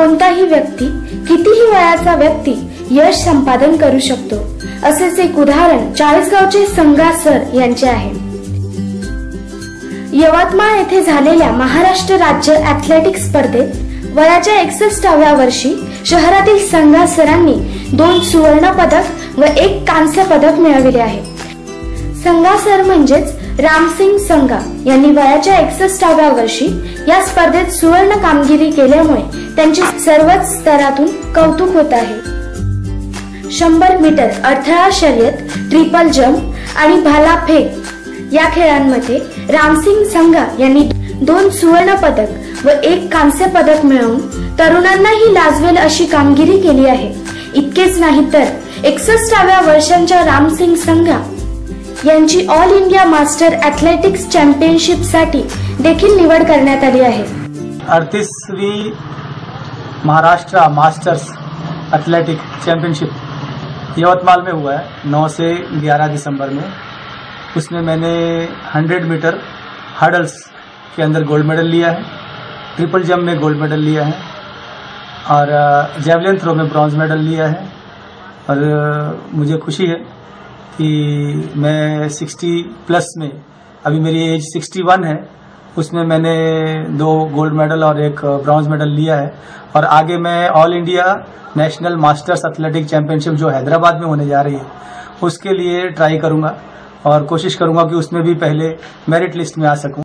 कोणताही व्यक्ती, कितीही वयाचा व्यक्ती यश संपादन करू शकतो, असेच एक उदाहरण चाळीसगावचे संगा सर यांचे आहे। यवतमाळ येथे झालेल्या महाराष्ट्र राज्य ॲथलेटिक्स स्पर्धेत वयाच्या 61व्या वर्षी शहरातील संगा सरांनी 2 सुवर्ण पदक व 1 कांस्य पदक मिळविले आहे। संगा सर म्हणजेच रामसिंग संगा यांनी वयाच्या 61व्या वर्षी या स्पर्धेत सुवर्ण कामगिरी केल्यामुळे त्यांचे सर्वच स्तरातून कौतुक होत आहे। 100 मीटर अडथळा शर्यत, ट्रिपल जंप आणि भालाफेक या खेळांमध्ये रामसिंग संगा यांनी 2 सुवर्ण पदक व 1 कांस्य पदक मिळवून तरुणांनाही लाजवेल अशी कामगिरी केली आहे। इतकेच नाही तर 61व्या वर्षांच्या रामसिंग संगा यांची all India master athletics championship साठी देखील निवड करण्यात आली आहे। 38वीं Maharashtra masters athletics championship Yavatmal में हुआ है 9 से 11 दिसंबर में। उसमें मैंने 100 मीटर हर्डल्स के अंदर गोल्ड मेडल लिया है, ट्रिपल जंप में गोल्ड मेडल लिया है और जेवलिन थ्रो में ब्रॉन्ज मेडल लिया है। और मुझे खुशी है कि मैं 60 प्लस में, अभी मेरी एज 61 है, उसमें मैंने 2 गोल्ड मेडल और 1 ब्रॉन्ज मेडल लिया है। और आगे मैं all India national masters athletic championship जो हैदराबाद में होने जा रही है उसके लिए ट्राई करूंगा और कोशिश करूंगा कि उसमें भी पहले मेरिट लिस्ट में आ सकूं।